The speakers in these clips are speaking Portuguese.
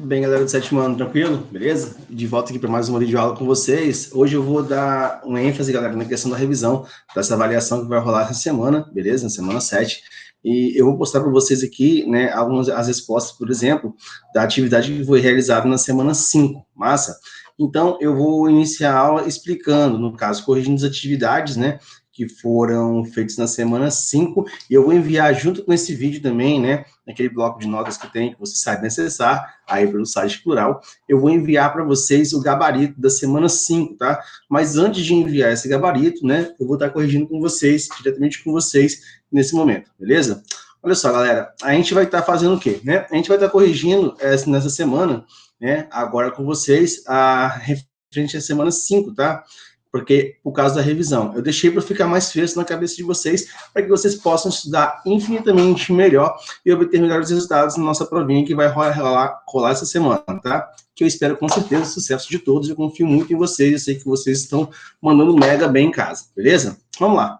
Bem, galera do sétimo ano, tranquilo? Beleza? De volta aqui para mais uma videoaula com vocês. Hoje eu vou dar um ênfase, galera, na questão da revisão dessa avaliação que vai rolar essa semana, beleza? Na semana 7. E eu vou mostrar para vocês aqui, né, algumas as respostas, por exemplo, da atividade que foi realizada na semana 5. Massa? Então, eu vou iniciar a aula explicando, no caso, corrigindo as atividades, né, que foram feitas na semana 5, e eu vou enviar junto com esse vídeo também, né, naquele bloco de notas que tem, que você sabe acessar, aí pelo site Plural, eu vou enviar para vocês o gabarito da semana 5, tá? Mas antes de enviar esse gabarito, né, eu vou estar corrigindo com vocês, diretamente com vocês, nesse momento, beleza? Olha só, galera, a gente vai estar fazendo o quê, né? A gente vai estar corrigindo nessa semana, né, agora com vocês, a referente à semana 5, tá? Porque, por causa da revisão. Eu deixei para ficar mais fresco na cabeça de vocês, para que vocês possam estudar infinitamente melhor e obter melhores resultados na nossa provinha que vai rolar essa semana, tá? Que eu espero com certeza o sucesso de todos, eu confio muito em vocês, eu sei que vocês estão mandando mega bem em casa, beleza? Vamos lá.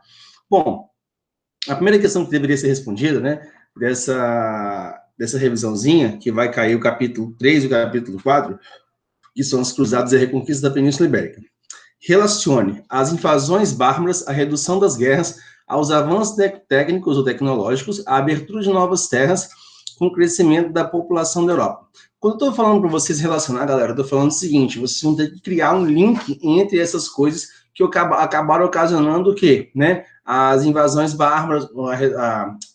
Bom, a primeira questão que deveria ser respondida, né, dessa revisãozinha, que vai cair o capítulo 3 e o capítulo 4, que são as cruzadas e a reconquista da Península Ibérica. Relacione as invasões bárbaras, a redução das guerras, aos avanços técnicos ou tecnológicos, a abertura de novas terras, com o crescimento da população da Europa. Quando eu estou falando para vocês relacionar, galera, eu estou falando o seguinte, vocês vão ter que criar um link entre essas coisas que acabaram ocasionando o quê? Né? As invasões bárbaras,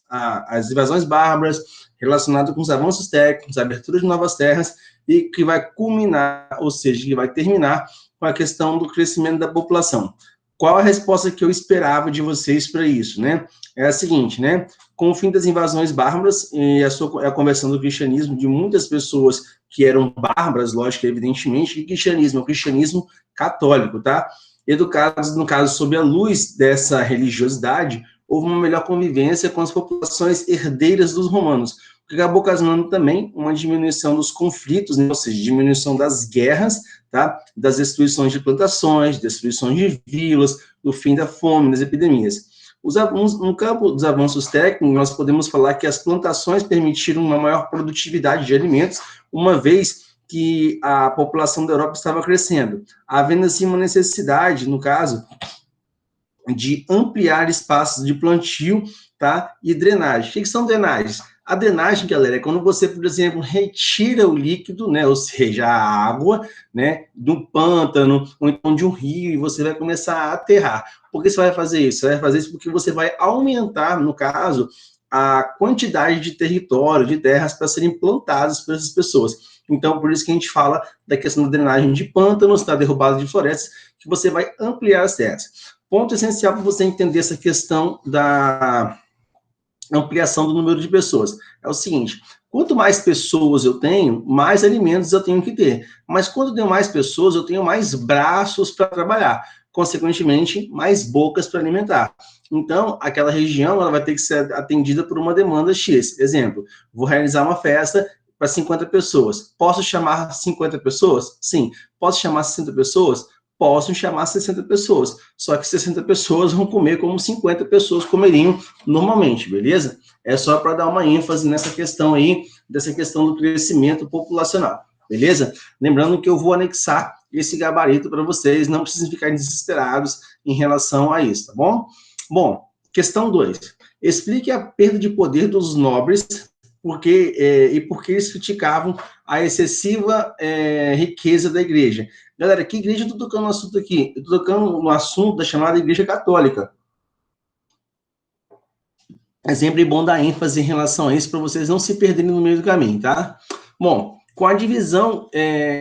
as invasões bárbaras relacionadas com os avanços técnicos, a abertura de novas terras, e que vai culminar, ou seja, que vai terminar com a questão do crescimento da população. Qual a resposta que eu esperava de vocês para isso, né? É a seguinte, né? Com o fim das invasões bárbaras e a conversão do cristianismo de muitas pessoas que eram bárbaras, lógico, evidentemente, que cristianismo é o cristianismo católico, tá? Educados, no caso, sob a luz dessa religiosidade, houve uma melhor convivência com as populações herdeiras dos romanos, o que acabou ocasionando também uma diminuição dos conflitos, né? Ou seja, diminuição das guerras, tá? Das destruições de plantações, destruições de vilas, do fim da fome, das epidemias. No campo dos avanços técnicos, nós podemos falar que as plantações permitiram uma maior produtividade de alimentos, uma vez que a população da Europa estava crescendo, havendo assim uma necessidade, no caso, de ampliar espaços de plantio, tá? E drenagem. O que são drenagens? A drenagem, galera, é quando você, por exemplo, retira o líquido, né, ou seja, a água, né, do pântano ou então de um rio e você vai começar a aterrar. Por que você vai fazer isso? Você vai fazer isso porque você vai aumentar, no caso, a quantidade de território, de terras para serem plantadas por essas pessoas. Então, por isso que a gente fala da questão da drenagem de pântanos, da derrubada de florestas, que você vai ampliar as terras. Ponto essencial para você entender essa questão da ampliação do número de pessoas. É o seguinte, quanto mais pessoas eu tenho, mais alimentos eu tenho que ter. Mas quando eu tenho mais pessoas, eu tenho mais braços para trabalhar. Consequentemente, mais bocas para alimentar. Então, aquela região ela vai ter que ser atendida por uma demanda X. Exemplo, vou realizar uma festa para 50 pessoas. Posso chamar 50 pessoas? Sim. Posso chamar 60 pessoas? Posso chamar 60 pessoas. Só que 60 pessoas vão comer como 50 pessoas comeriam normalmente, beleza? É só para dar uma ênfase nessa questão aí, dessa questão do crescimento populacional, beleza? Lembrando que eu vou anexar esse gabarito para vocês, não precisem ficar desesperados em relação a isso, tá bom? Bom, questão 2. Explique a perda de poder dos nobres e por que eles criticavam a excessiva riqueza da igreja. Galera, que igreja eu estou tocando no assunto aqui? Eu estou tocando no assunto da chamada Igreja Católica. É sempre bom dar ênfase em relação a isso para vocês não se perderem no meio do caminho, tá? Bom, com a divisão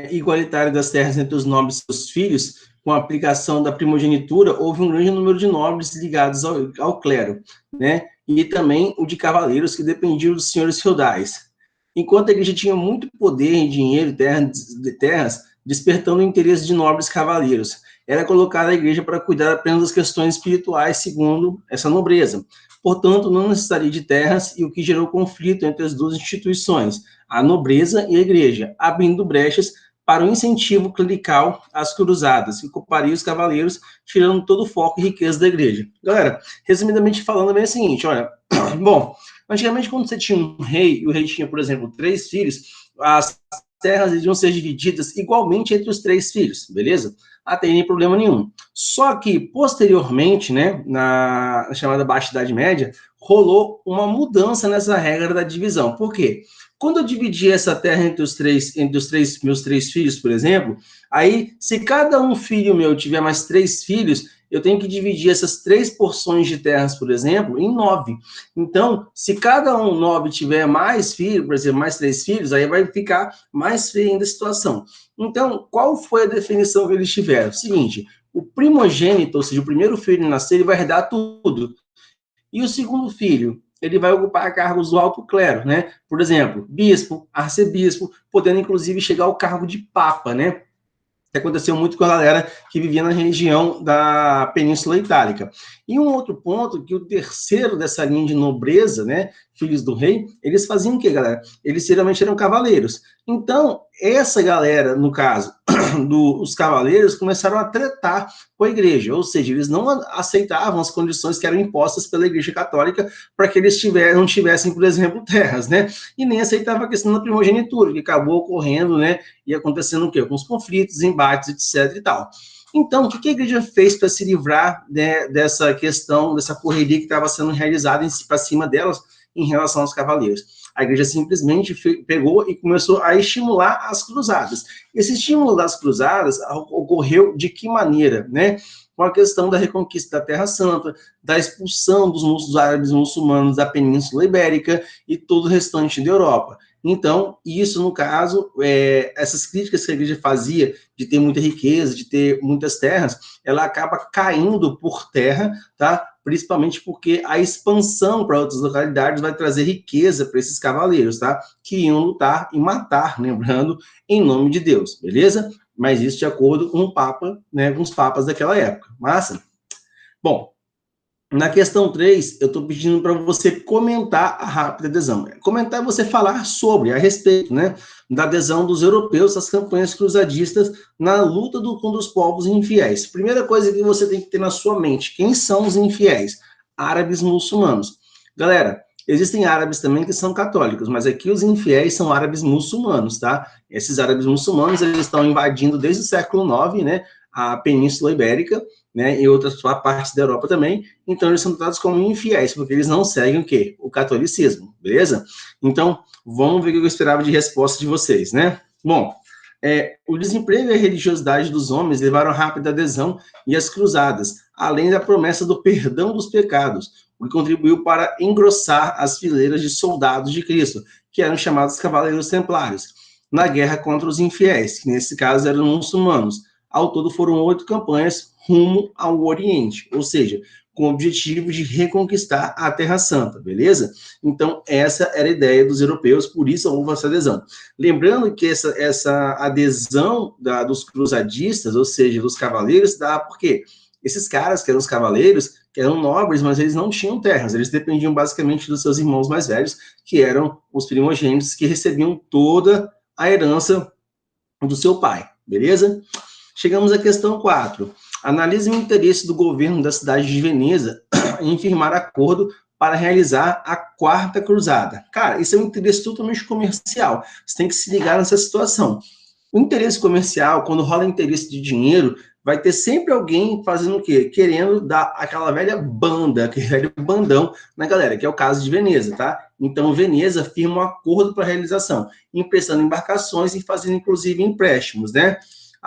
igualitária das terras entre os nobres e seus filhos, com a aplicação da primogenitura, houve um grande número de nobres ligados ao clero, né? E também o de cavaleiros que dependiam dos senhores feudais. Enquanto a igreja tinha muito poder, dinheiro e terras, despertando o interesse de nobres cavaleiros, era colocada a igreja para cuidar apenas das questões espirituais, segundo essa nobreza. Portanto, não necessitaria de terras, e o que gerou conflito entre as duas instituições, a nobreza e a igreja, abrindo brechas para o incentivo clerical às cruzadas, que ocuparia os cavaleiros, tirando todo o foco e riqueza da igreja. Galera, resumidamente falando, é o seguinte, olha, bom, antigamente quando você tinha um rei, e o rei tinha, por exemplo, 3 filhos, as terras iriam ser divididas igualmente entre os 3 filhos, beleza? Até nem problema nenhum. Só que, posteriormente, né, na chamada Baixa Idade Média, rolou uma mudança nessa regra da divisão. Por quê? Quando eu dividi essa terra entre os meus 3 filhos, por exemplo, aí, se cada um filho meu tiver mais 3 filhos, eu tenho que dividir essas 3 porções de terras, por exemplo, em 9. Então, se cada um 9 tiver mais filhos, por exemplo, mais 3 filhos, aí vai ficar mais feia ainda a situação. Então, qual foi a definição que eles tiveram? Seguinte, o primogênito, ou seja, o primeiro filho a nascer, ele vai herdar tudo. E o segundo filho, ele vai ocupar cargos do alto clero, né? Por exemplo, bispo, arcebispo, podendo inclusive chegar ao cargo de papa, né? Que aconteceu muito com a galera que vivia na região da Península Itálica. E um outro ponto, que o terceiro dessa linha de nobreza, né, filhos do rei, eles faziam o quê, galera? Eles geralmente eram cavaleiros. Então, essa galera, no caso, dos cavaleiros, começaram a tretar com a igreja, ou seja, eles não aceitavam as condições que eram impostas pela igreja católica para que eles não tivessem, por exemplo, terras, né? E nem aceitavam a questão da primogenitura, que acabou ocorrendo, né, e acontecendo o quê? Alguns conflitos, embates, etc. e tal. Então, o que a igreja fez para se livrar, né, dessa questão, dessa correria que estava sendo realizada para cima delas em relação aos cavaleiros? A igreja simplesmente pegou e começou a estimular as cruzadas. Esse estímulo das cruzadas ocorreu de que maneira, né? Com a questão da reconquista da Terra Santa, da expulsão dos árabes muçulmanos da Península Ibérica e todo o restante da Europa. Então, isso, no caso, essas críticas que a igreja fazia de ter muita riqueza, de ter muitas terras, ela acaba caindo por terra, tá? Principalmente porque a expansão para outras localidades vai trazer riqueza para esses cavaleiros, tá? Que iam lutar e matar, lembrando, em nome de Deus, beleza? Mas isso de acordo com o Papa, né, com os papas daquela época. Massa? Bom, na questão 3, eu estou pedindo para você comentar a rápida adesão. Comentar é você falar sobre, a respeito, né, da adesão dos europeus às campanhas cruzadistas na luta contra os povos infiéis. Primeira coisa que você tem que ter na sua mente, quem são os infiéis? Árabes muçulmanos. Galera, existem árabes também que são católicos, mas aqui os infiéis são árabes muçulmanos, tá? Esses árabes muçulmanos, eles estão invadindo desde o século IX, né, a Península Ibérica, né, e outras partes da Europa também, então eles são tratados como infiéis, porque eles não seguem o quê? O catolicismo, beleza? Então, vamos ver o que eu esperava de resposta de vocês, né? Bom, o desemprego e a religiosidade dos homens levaram a rápida adesão e as cruzadas, além da promessa do perdão dos pecados, o que contribuiu para engrossar as fileiras de soldados de Cristo, que eram chamados cavaleiros templários, na guerra contra os infiéis, que nesse caso eram muçulmanos. Ao todo foram 8 campanhas rumo ao Oriente, ou seja, com o objetivo de reconquistar a Terra Santa, beleza? Então, essa era a ideia dos europeus, por isso houve essa adesão. Lembrando que essa adesão dos cruzadistas, ou seja, dos cavaleiros, dá porque esses caras, que eram os cavaleiros, que eram nobres, mas eles não tinham terras, eles dependiam basicamente dos seus irmãos mais velhos, que eram os primogênitos, que recebiam toda a herança do seu pai, beleza? Chegamos à questão 4. Analise o interesse do governo da cidade de Veneza em firmar acordo para realizar a quarta cruzada. Cara, isso é um interesse totalmente comercial. Você tem que se ligar nessa situação. O interesse comercial, quando rola interesse de dinheiro, vai ter sempre alguém fazendo o quê? Querendo dar aquela velha banda, aquele velho bandão na galera, que é o caso de Veneza, tá? Então, Veneza firma um acordo para a realização, emprestando embarcações e fazendo, inclusive, empréstimos, né?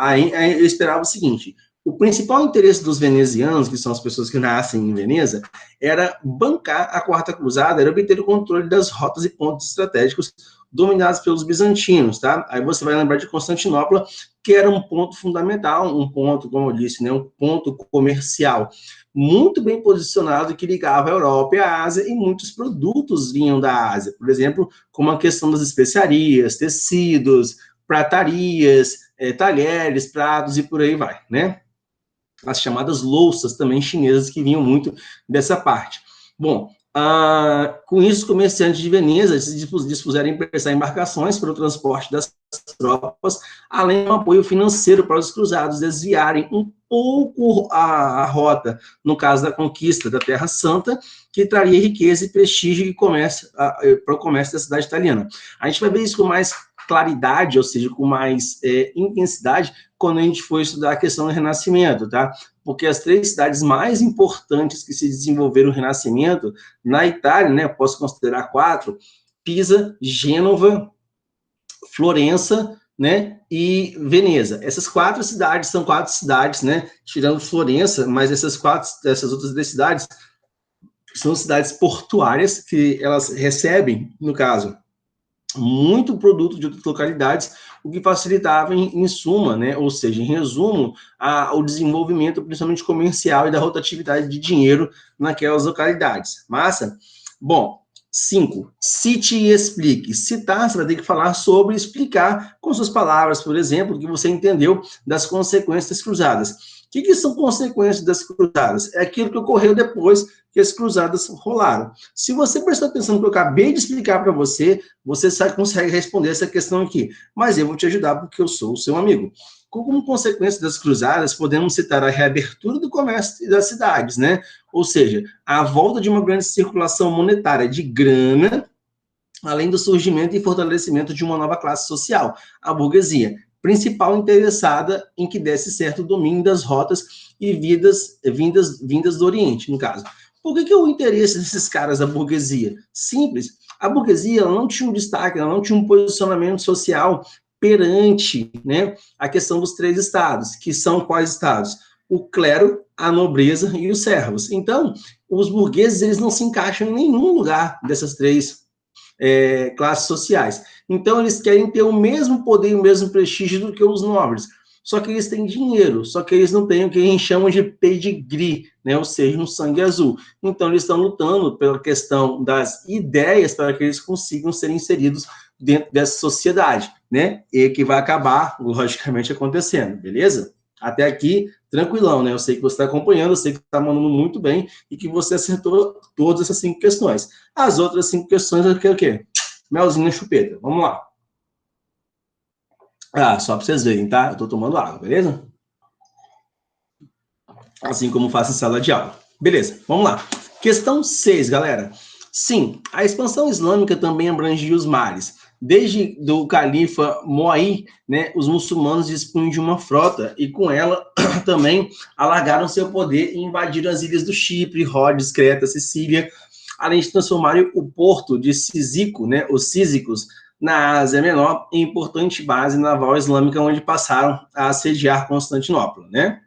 Aí eu esperava o seguinte: o principal interesse dos venezianos, que são as pessoas que nascem em Veneza, era bancar a Quarta Cruzada, era obter o controle das rotas e pontos estratégicos dominados pelos bizantinos, tá? Aí você vai lembrar de Constantinopla, que era um ponto fundamental, um ponto, como eu disse, né, um ponto comercial muito bem posicionado que ligava a Europa e a Ásia, e muitos produtos vinham da Ásia, por exemplo, como a questão das especiarias, tecidos, pratarias, talheres, pratos e por aí vai, né? As chamadas louças também chinesas que vinham muito dessa parte. Bom, com isso, os comerciantes de Veneza se dispuseram a emprestar embarcações para o transporte das tropas, além do apoio financeiro para os cruzados desviarem um pouco a rota, no caso da conquista da Terra Santa, que traria riqueza e prestígio para o comércio da cidade italiana. A gente vai ver isso com mais claridade, ou seja, com mais intensidade, quando a gente for estudar a questão do Renascimento, tá? Porque as 3 cidades mais importantes que se desenvolveram no Renascimento, na Itália, né, posso considerar 4, Pisa, Gênova, Florença, né, e Veneza. Essas 4 cidades são 4 cidades, né, tirando Florença, mas essas outras 3 cidades são cidades portuárias que elas recebem, no caso, muito produto de outras localidades, o que facilitava em suma, né, ou seja, em resumo, o desenvolvimento principalmente comercial e da rotatividade de dinheiro naquelas localidades. Massa? Bom, 5. Cite e explique. Citar, você vai ter que falar sobre, explicar com suas palavras, por exemplo, o que você entendeu das consequências cruzadas. O que são consequências das cruzadas? É aquilo que ocorreu depois que as cruzadas rolaram. Se você prestar atenção no que eu acabei de explicar para você, você consegue responder essa questão aqui. Mas eu vou te ajudar porque eu sou o seu amigo. Como consequência das cruzadas, podemos citar a reabertura do comércio das cidades, né? Ou seja, a volta de uma grande circulação monetária de grana, além do surgimento e fortalecimento de uma nova classe social, a burguesia, principal interessada em que desse certo domínio das rotas e vindas do Oriente, no caso. Por que o interesse desses caras da burguesia? Simples. A burguesia ela não tinha um destaque, ela não tinha um posicionamento social perante, né, a questão dos 3 estados, que são quais estados? O clero, a nobreza e os servos. Então, os burgueses eles não se encaixam em nenhum lugar dessas 3 classes sociais. Então, eles querem ter o mesmo poder e o mesmo prestígio do que os nobres. Só que eles têm dinheiro, só que eles não têm o que a gente chama de pedigree, né? Ou seja, um sangue azul. Então, eles estão lutando pela questão das ideias para que eles consigam ser inseridos dentro dessa sociedade, né? E que vai acabar, logicamente, acontecendo, beleza? Até aqui, tranquilão, né? Eu sei que você está acompanhando, eu sei que está mandando muito bem e que você acertou todas essas 5 questões. As outras 5 questões eu quero o quê? Melzinho na chupeta. Vamos lá. Só para vocês verem, tá? Eu estou tomando água, beleza? Assim como faço em sala de aula. Beleza, vamos lá. Questão 6, galera. Sim, a expansão islâmica também abrangia os mares. Desde do califa Muawi, né, os muçulmanos dispunham de uma frota e com ela também alargaram seu poder e invadiram as ilhas do Chipre, Rhodes, Creta, Sicília, além de transformarem o porto de Císico, né, os Císicos, na Ásia Menor, em importante base naval islâmica, onde passaram a assediar Constantinopla, né?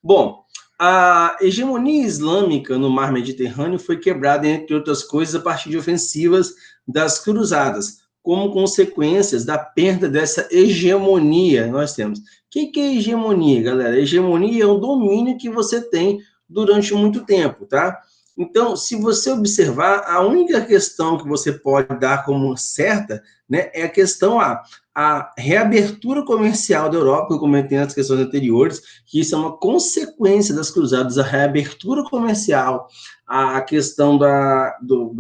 Bom, a hegemonia islâmica no mar Mediterrâneo foi quebrada, entre outras coisas, a partir de ofensivas das cruzadas, como consequências da perda dessa hegemonia nós temos. O que é hegemonia, galera? Hegemonia é um domínio que você tem durante muito tempo, tá? Então, se você observar, a única questão que você pode dar como certa, né, é a questão a reabertura comercial da Europa, eu comentei nas questões anteriores, que isso é uma consequência das cruzadas, a reabertura comercial, a questão da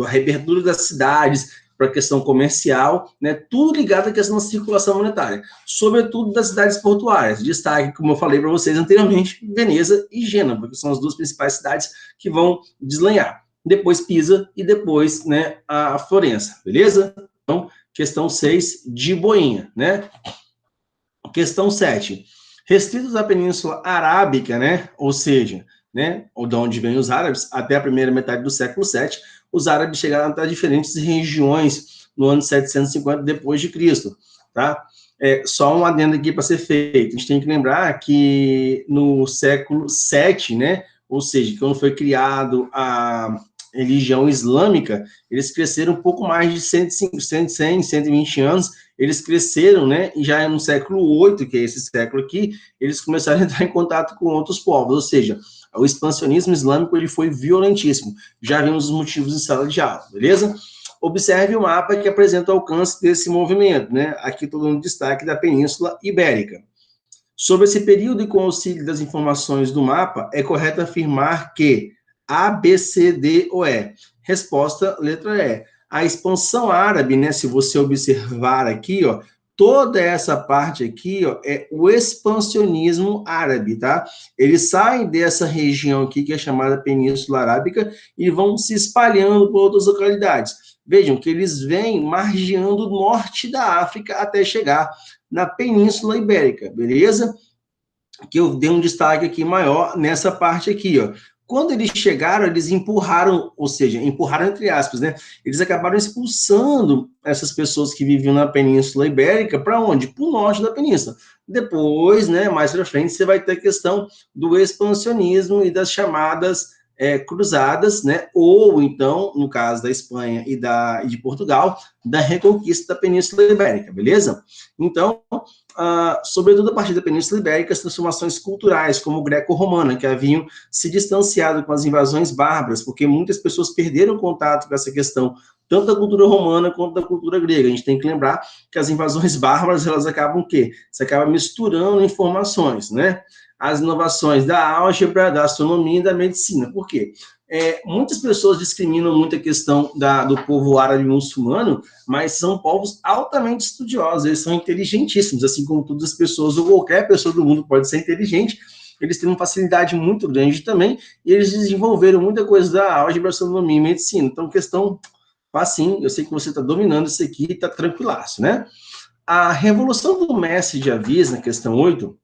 reabertura das cidades para a questão comercial, né, tudo ligado à questão da circulação monetária, sobretudo das cidades portuárias. Destaque, como eu falei para vocês anteriormente, Veneza e Gênova, que são as 2 principais cidades que vão deslanhar. Depois Pisa e depois, né, a Florença, beleza? Então, questão 6, de boinha, né? Questão 7. Restritos à Península Arábica, né? Ou seja, né, ou de onde vêm os árabes, até a primeira metade do século VII, os árabes chegaram a diferentes regiões no ano 750 depois de Cristo, tá? Só um adendo aqui para ser feito. A gente tem que lembrar que no século VII, né, ou seja, quando foi criado a religião islâmica, eles cresceram um pouco mais de 120 anos, eles cresceram, né, e já no século VIII, que é esse século aqui, eles começaram a entrar em contato com outros povos, ou seja, o expansionismo islâmico ele foi violentíssimo. Já vimos os motivos em sala de aula, beleza? Observe o mapa que apresenta o alcance desse movimento, né? Aqui estou dando destaque da Península Ibérica. Sobre esse período e com o auxílio das informações do mapa, é correto afirmar que A, B, C, D ou E. Resposta, letra E. A expansão árabe, né? Se você observar aqui, ó, toda essa parte aqui, ó, é o expansionismo árabe, tá? Eles saem dessa região aqui, que é chamada Península Arábica, e vão se espalhando por outras localidades. Vejam que eles vêm margeando o norte da África até chegar na Península Ibérica, beleza? Que eu dei um destaque aqui maior nessa parte aqui, ó. Quando eles chegaram, eles empurraram, ou seja, empurraram entre aspas, né? Eles acabaram expulsando essas pessoas que viviam na Península Ibérica para onde? Para o norte da península. Depois, né, mais para frente, você vai ter a questão do expansionismo e das chamadas cruzadas, né? Ou então, no caso da Espanha e de Portugal, da reconquista da Península Ibérica, beleza? Então, sobretudo a partir da Península Ibérica, as transformações culturais, como greco-romana, que haviam se distanciado com as invasões bárbaras, porque muitas pessoas perderam contato com essa questão, tanto da cultura romana quanto da cultura grega. A gente tem que lembrar que as invasões bárbaras, elas acabam o quê? Você acaba misturando informações, né? As inovações da álgebra, da astronomia e da medicina. Por quê? Muitas pessoas discriminam muito a questão do povo árabe muçulmano, mas são povos altamente estudiosos, eles são inteligentíssimos, assim como todas as pessoas, ou qualquer pessoa do mundo pode ser inteligente, eles têm uma facilidade muito grande também, e eles desenvolveram muita coisa da álgebra, astronomia e medicina. Então, questão facinho, eu sei que você está dominando isso aqui, está tranquilaço, né? A revolução do mestre de Avis, na questão 8,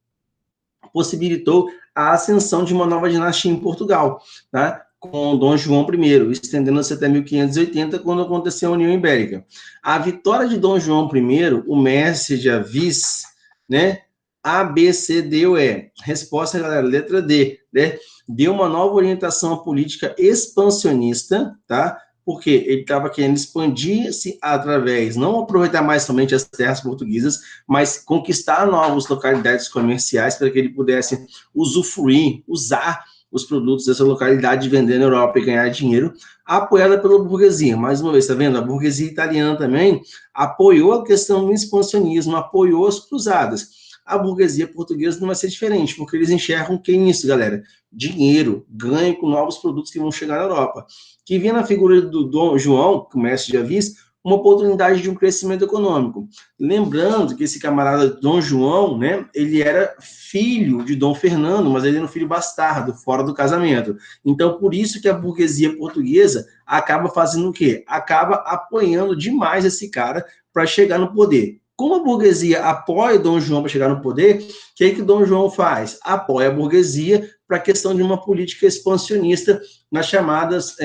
possibilitou a ascensão de uma nova dinastia em Portugal, tá? Com Dom João I, estendendo-se até 1580, quando aconteceu a União Ibérica. A vitória de Dom João I, o mestre de Avis, né? A, B, C, D ou E. Resposta, galera, letra D, né? Deu uma nova orientação à política expansionista, tá? Porque ele estava querendo expandir-se através, não aproveitar mais somente as terras portuguesas, mas conquistar novas localidades comerciais para que ele pudesse usufruir, usar os produtos dessa localidade, vender na Europa e ganhar dinheiro, apoiada pela burguesia. Mais uma vez, está vendo? A burguesia italiana também apoiou a questão do expansionismo, apoiou as cruzadas. A burguesia portuguesa não vai ser diferente, porque eles enxergam que é isso, galera? Dinheiro, ganho com novos produtos que vão chegar na Europa. Que vinha na figura do Dom João, que o mestre já viu, uma oportunidade de um crescimento econômico. Lembrando que esse camarada Dom João, né, ele era filho de Dom Fernando, mas ele era um filho bastardo, fora do casamento. Então, por isso que a burguesia portuguesa acaba fazendo o quê? Acaba apoiando demais esse cara para chegar no poder. Como a burguesia apoia Dom João para chegar no poder, o que Dom João faz? Apoia a burguesia para a questão de uma política expansionista nas chamadas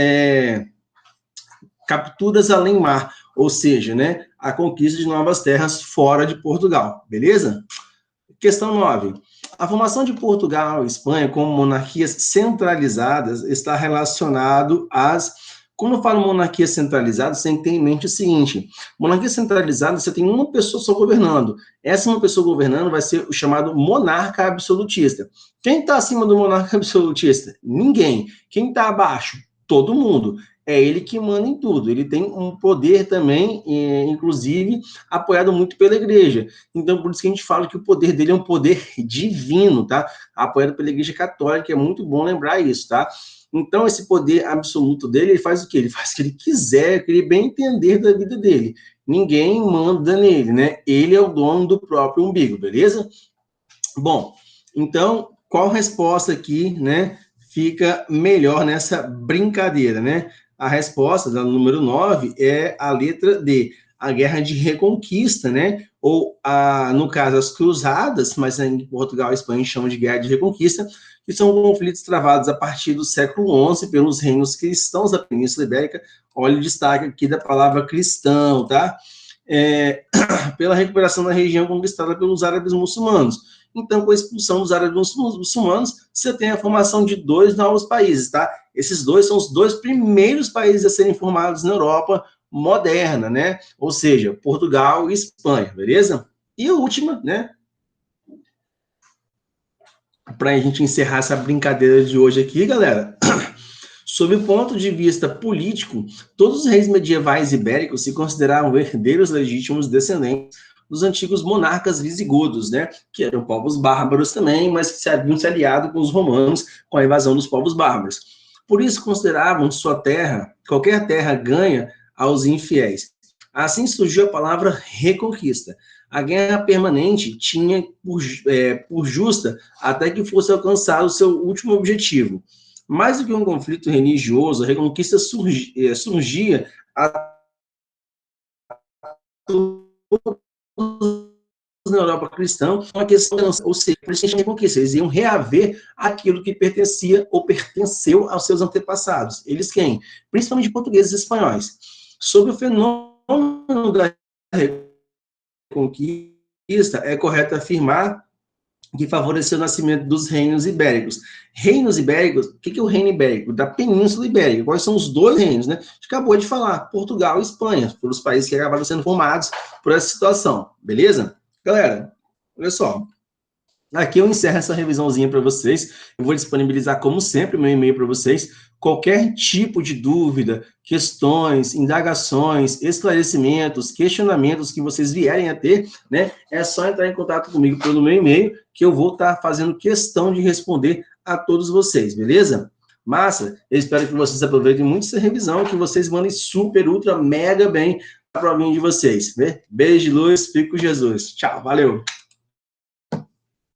capturas além mar, ou seja, né, a conquista de novas terras fora de Portugal, beleza? Questão 9. A formação de Portugal e Espanha como monarquias centralizadas está relacionado às... Quando eu falo monarquia centralizada, você tem em mente o seguinte: monarquia centralizada, você tem uma pessoa só governando. Essa uma pessoa governando vai ser o chamado monarca absolutista. Quem está acima do monarca absolutista? Ninguém. Quem está abaixo? Todo mundo. É ele que manda em tudo. Ele tem um poder também, inclusive, apoiado muito pela igreja. Então, por isso que a gente fala que o poder dele é um poder divino, tá? Apoiado pela igreja católica, é muito bom lembrar isso, tá? Então, esse poder absoluto dele, ele faz o quê? Ele faz o que ele quiser, o que ele bem entender da vida dele. Ninguém manda nele, né? Ele é o dono do próprio umbigo, beleza? Bom, então, qual resposta aqui, né, fica melhor nessa brincadeira, né? A resposta, da número 9, é a letra D, a Guerra de Reconquista, né? Ou, no caso, as Cruzadas, mas em Portugal e Espanha chamam de Guerra de Reconquista, que são conflitos travados a partir do século XI pelos reinos cristãos da Península Ibérica. Olha o destaque aqui da palavra cristão, tá? Pela recuperação da região conquistada pelos árabes muçulmanos. Então, com a expulsão dos árabes muçulmanos, você tem a formação de 2 novos países, tá? Esses 2 são os 2 primeiros países a serem formados na Europa moderna, né? Ou seja, Portugal e Espanha, beleza? E a última, né? Para a gente encerrar essa brincadeira de hoje aqui, galera. Sob o ponto de vista político, todos os reis medievais ibéricos se consideravam herdeiros legítimos descendentes dos antigos monarcas visigodos, né? Que eram povos bárbaros também, mas que se haviam se aliado com os romanos com a invasão dos povos bárbaros. Por isso consideravam sua terra, qualquer terra ganha aos infiéis. Assim surgiu a palavra reconquista. A guerra permanente tinha por justa até que fosse alcançado o seu último objetivo. Mais do que um conflito religioso, a reconquista surgia na Europa cristã, uma questão, ou seja, eles tinham conquista, eles iam reaver aquilo que pertencia ou pertenceu aos seus antepassados. Eles quem? Principalmente portugueses e espanhóis. Sobre o fenômeno da reconquista, é correto afirmar que favoreceu o nascimento dos reinos ibéricos. Reinos ibéricos, o que é o reino ibérico? Da Península Ibérica. Quais são os dois reinos, né? A gente acabou de falar, Portugal e Espanha, foram os países que acabaram sendo formados por essa situação, beleza? Galera, olha só, aqui eu encerro essa revisãozinha para vocês. Eu vou disponibilizar, como sempre, meu e-mail para vocês. Qualquer tipo de dúvida, questões, indagações, esclarecimentos, questionamentos que vocês vierem a ter, né? É só entrar em contato comigo pelo meu e-mail, que eu vou estar fazendo questão de responder a todos vocês, beleza? Massa, eu espero que vocês aproveitem muito essa revisão, que vocês mandem super, ultra, mega bem a provinha de vocês, né? Beijo de luz, fique com Jesus. Tchau, valeu!